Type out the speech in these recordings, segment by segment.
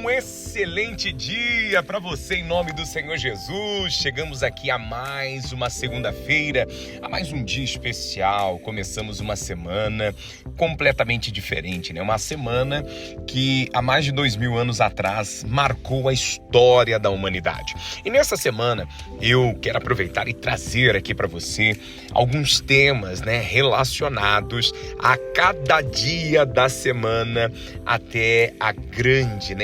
Um excelente dia para você em nome do Senhor Jesus. Chegamos aqui a mais uma segunda-feira, a mais um dia especial. Começamos uma semana completamente diferente, né? Uma semana que há mais de 2000 anos atrás marcou a história da humanidade. E nessa semana eu quero aproveitar e trazer aqui para você alguns temas, né, relacionados a cada dia da semana até a grande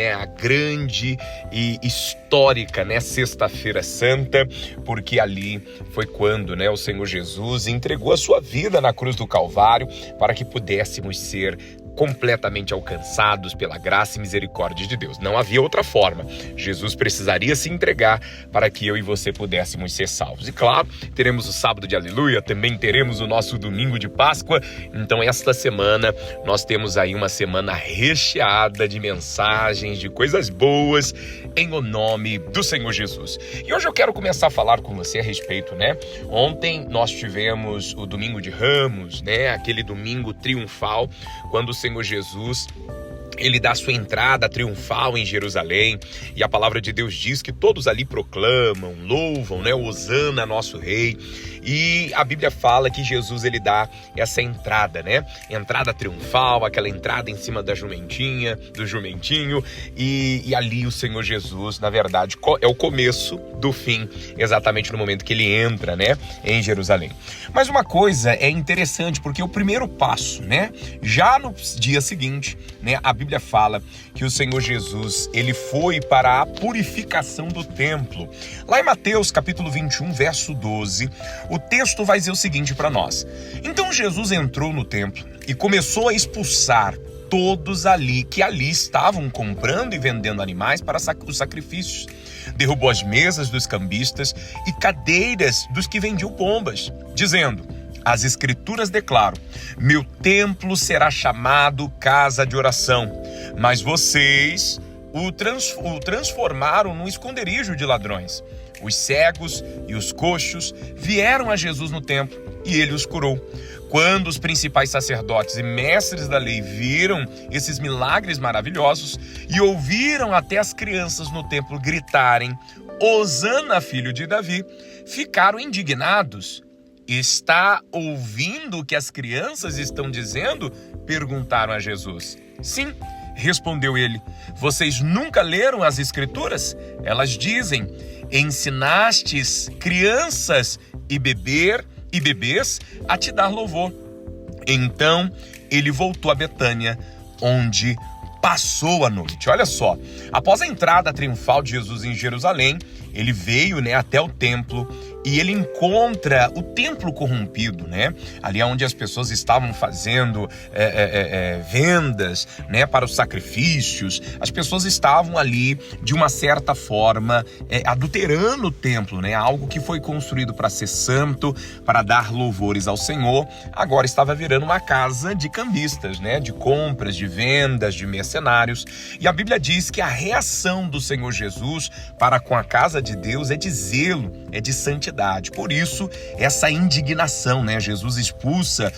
e histórica, né, Sexta-feira Santa, porque ali foi quando, né, o Senhor Jesus entregou a sua vida na cruz do Calvário para que pudéssemos ser completamente alcançados pela graça e misericórdia de Deus. Não havia outra forma. Jesus precisaria se entregar para que eu e você pudéssemos ser salvos. E claro, teremos o sábado de aleluia, também teremos o nosso domingo de Páscoa. Então esta semana nós temos aí uma semana recheada de mensagens, de coisas boas em o nome do Senhor Jesus. E hoje eu quero começar a falar com você a respeito, né? Ontem nós tivemos o domingo de Ramos, né? Aquele domingo triunfal, quando o Senhor Jesus, ele dá sua entrada triunfal em Jerusalém, e a palavra de Deus diz que todos ali proclamam, louvam, né? Hosana, nosso rei. E a Bíblia fala que Jesus, ele dá essa entrada, né? Entrada triunfal, aquela entrada em cima da jumentinha, do jumentinho, e ali o Senhor Jesus, na verdade, é o começo do fim, exatamente no momento que ele entra, né, em Jerusalém. Mas uma coisa é interessante, porque o primeiro passo, né, já no dia seguinte, né, a Bíblia fala que o Senhor Jesus, ele foi para a purificação do templo. Lá em Mateus, capítulo 21, verso 12, o texto vai dizer o seguinte para nós: então Jesus entrou no templo e começou a expulsar todos que ali estavam comprando e vendendo animais para os sacrifícios. Derrubou as mesas dos cambistas e cadeiras dos que vendiam pombas, dizendo: as escrituras declaram, meu templo será chamado casa de oração, mas vocês o transformaram num esconderijo de ladrões. Os cegos e os coxos vieram a Jesus no templo e ele os curou. Quando os principais sacerdotes e mestres da lei viram esses milagres maravilhosos e ouviram até as crianças no templo gritarem, Hosana, filho de Davi, ficaram indignados. Está ouvindo o que as crianças estão dizendo? Perguntaram a Jesus. Sim, respondeu ele. Vocês nunca leram as escrituras? Elas dizem, ensinastes crianças e bebês a te dar louvor. Então ele voltou a Betânia, onde passou a noite. Olha só, após a entrada triunfal de Jesus em Jerusalém, ele veio, né, até o templo e ele encontra o templo corrompido, né? Ali onde as pessoas estavam fazendo vendas, né, para os sacrifícios. As pessoas estavam ali, de uma certa forma, adulterando o templo, né? Algo que foi construído para ser santo, para dar louvores ao Senhor, agora estava virando uma casa de cambistas, né? De compras, de vendas, de mercenários. E a Bíblia diz que a reação do Senhor Jesus para com a casa de Deus é de zelo, é de santidade. Por isso, essa indignação, né? Jesus expulsa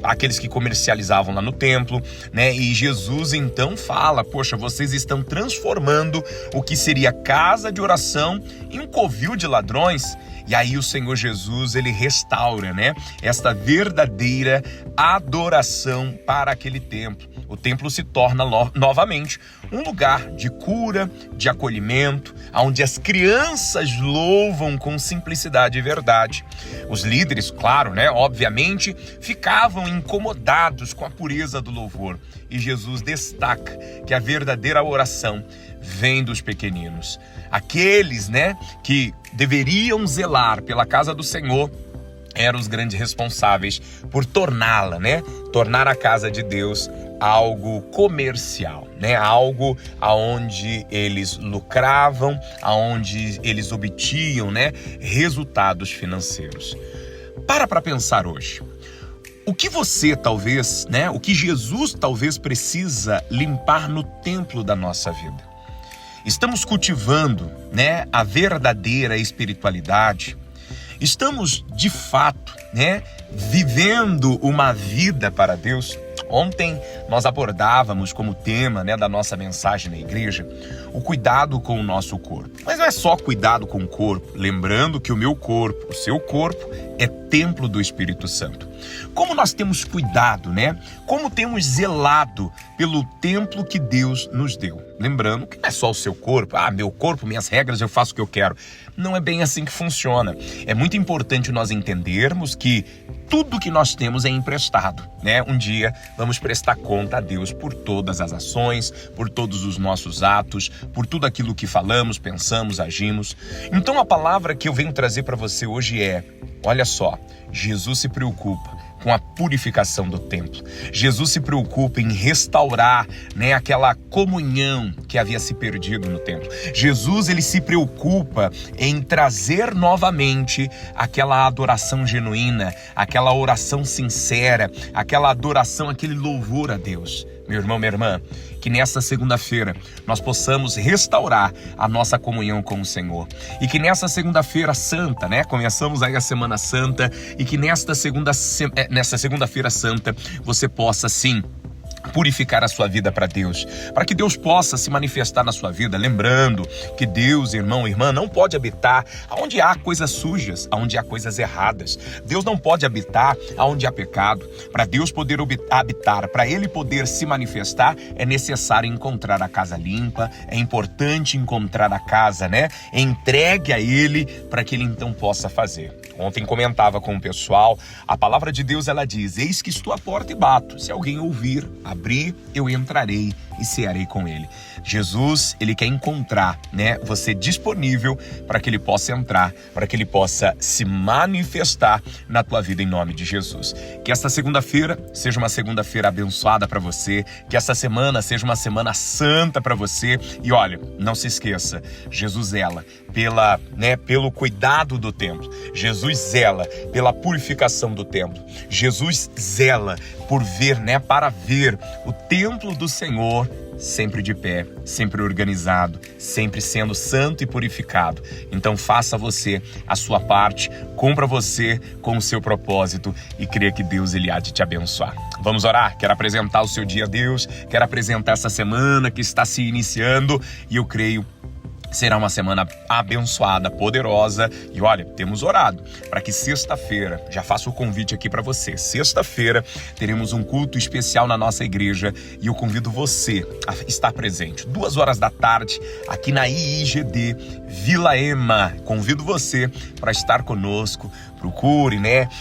aqueles que comercializavam lá no templo, né? E Jesus então fala, poxa, vocês estão transformando o que seria casa de oração em um covil de ladrões. E aí o Senhor Jesus, ele restaura, né, esta verdadeira adoração para aquele templo. O templo se torna novamente um lugar de cura, de acolhimento, onde as crianças louvam com simplicidade e verdade. Os líderes, claro, né, obviamente, ficavam incomodados com a pureza do louvor. E Jesus destaca que a verdadeira oração vem dos pequeninos. Aqueles, né, que deveriam zelar pela casa do Senhor eram os grandes responsáveis por torná-la, né, tornar a casa de Deus algo comercial, né, algo aonde eles lucravam, aonde eles obtinham, né, resultados financeiros. Para pensar hoje. O que você talvez, né, o que Jesus talvez precisa limpar no templo da nossa vida? Estamos cultivando, né, a verdadeira espiritualidade? Estamos, de fato, né, vivendo uma vida para Deus? Ontem nós abordávamos como tema, da nossa mensagem na igreja, o cuidado com o nosso corpo. Mas não é só cuidado com o corpo, lembrando que o meu corpo, o seu corpo, é templo do Espírito Santo. Como nós temos cuidado, Como temos zelado pelo templo que Deus nos deu. Lembrando que não é só o seu corpo, meu corpo, minhas regras, eu faço o que eu quero. Não é bem assim que funciona. É muito importante nós entendermos que tudo que nós temos é emprestado, Um dia vamos prestar conta a Deus por todas as ações, por todos os nossos atos, por tudo aquilo que falamos, pensamos, agimos. Então a palavra que eu venho trazer para você hoje é, olha só, Jesus se preocupa com a purificação do templo. Jesus se preocupa em restaurar, aquela comunhão que havia se perdido no templo. Jesus, ele se preocupa em trazer novamente aquela adoração genuína, aquela oração sincera, aquela adoração, aquele louvor a Deus. Meu irmão, minha irmã, que nessa segunda-feira nós possamos restaurar a nossa comunhão com o Senhor. E que nessa segunda-feira santa, começamos aí a Semana Santa, e que nessa segunda-feira santa você possa sim purificar a sua vida para Deus, para que Deus possa se manifestar na sua vida, lembrando que Deus, irmão, irmã, não pode habitar onde há coisas sujas, onde há coisas erradas. Deus não pode habitar onde há pecado. Para Deus poder habitar, para Ele poder se manifestar, é necessário encontrar a casa limpa, é importante encontrar a casa, entregue a Ele, para que Ele então possa fazer. Ontem comentava com o pessoal, a palavra de Deus, ela diz, eis que estou à porta e bato, se alguém ouvir, abrir, eu entrarei e cearei com ele. Jesus, ele quer encontrar, você disponível para que ele possa entrar, para que ele possa se manifestar na tua vida em nome de Jesus. Que esta segunda-feira seja uma segunda-feira abençoada para você, que essa semana seja uma semana santa para você. E olha, não se esqueça, Jesus zela pelo cuidado do templo. Jesus zela pela purificação do templo. Jesus zela por ver, para ver o templo do Senhor sempre de pé, sempre organizado, sempre sendo santo e purificado. Então faça você a sua parte, cumpra você com o seu propósito e creia que Deus, ele há de te abençoar. Vamos orar? Quero apresentar o seu dia a Deus, quero apresentar essa semana que está se iniciando e eu creio será uma semana abençoada, poderosa. E olha, temos orado para que sexta-feira, já faço o convite aqui para você, sexta-feira teremos um culto especial na nossa igreja e eu convido você a estar presente, 2 da tarde, aqui na IIGD Vila Ema. Convido você para estar conosco. Procure,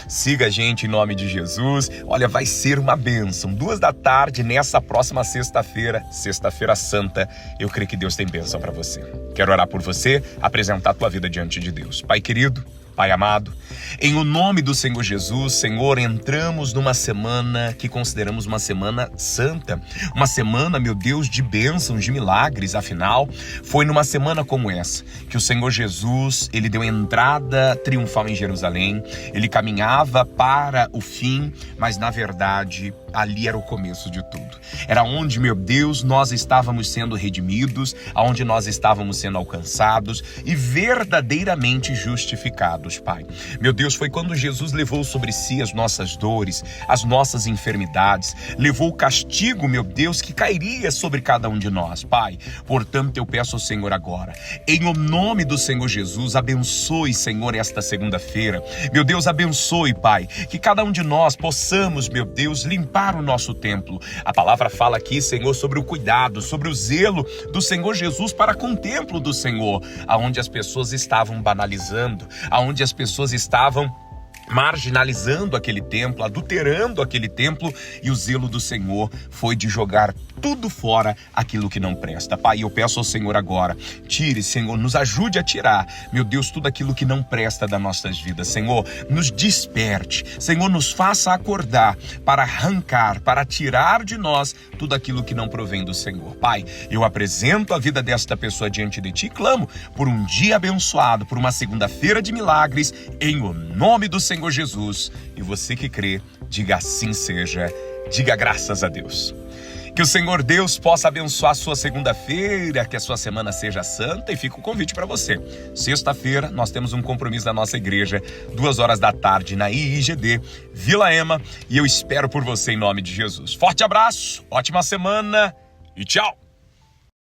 siga a gente em nome de Jesus. Olha, vai ser uma bênção. 2 da tarde, nessa próxima sexta-feira, sexta-feira santa, eu creio que Deus tem bênção para você. Quero orar por você, apresentar a tua vida diante de Deus. Pai querido, Pai amado, em o nome do Senhor Jesus, Senhor, entramos numa semana que consideramos uma semana santa, uma semana, meu Deus, de bênçãos, de milagres. Afinal, foi numa semana como essa que o Senhor Jesus, ele deu entrada triunfal em Jerusalém, ele caminhava para o fim, mas na verdade ali era o começo de tudo. Era onde, meu Deus, nós estávamos sendo redimidos, aonde nós estávamos sendo alcançados e verdadeiramente justificados, Pai. Meu Deus, foi quando Jesus levou sobre si as nossas dores, as nossas enfermidades, levou o castigo, meu Deus, que cairia sobre cada um de nós, Pai. Portanto, eu peço ao Senhor agora, em o nome do Senhor Jesus, abençoe, Senhor, esta segunda-feira. Meu Deus, abençoe, Pai, que cada um de nós possamos, meu Deus, limpar o nosso templo. A palavra fala aqui, Senhor, sobre o cuidado, sobre o zelo do Senhor Jesus para com o templo do Senhor, aonde as pessoas estavam banalizando, aonde as pessoas estavam marginalizando aquele templo, adulterando aquele templo, e o zelo do Senhor foi de jogar tudo fora aquilo que não presta. Pai, eu peço ao Senhor agora, tire, Senhor, nos ajude a tirar, meu Deus, tudo aquilo que não presta das nossas vidas. Senhor, nos desperte, Senhor, nos faça acordar para arrancar, para tirar de nós tudo aquilo que não provém do Senhor. Pai, eu apresento a vida desta pessoa diante de Ti e clamo por um dia abençoado, por uma segunda-feira de milagres, em o nome do Senhor Jesus. E você que crê, diga assim seja, diga graças a Deus. Que o Senhor Deus possa abençoar a sua segunda-feira, que a sua semana seja santa, e fica o convite para você. Sexta-feira nós temos um compromisso da nossa igreja, 14h na IIGD, Vila Ema, e eu espero por você em nome de Jesus. Forte abraço, ótima semana e tchau!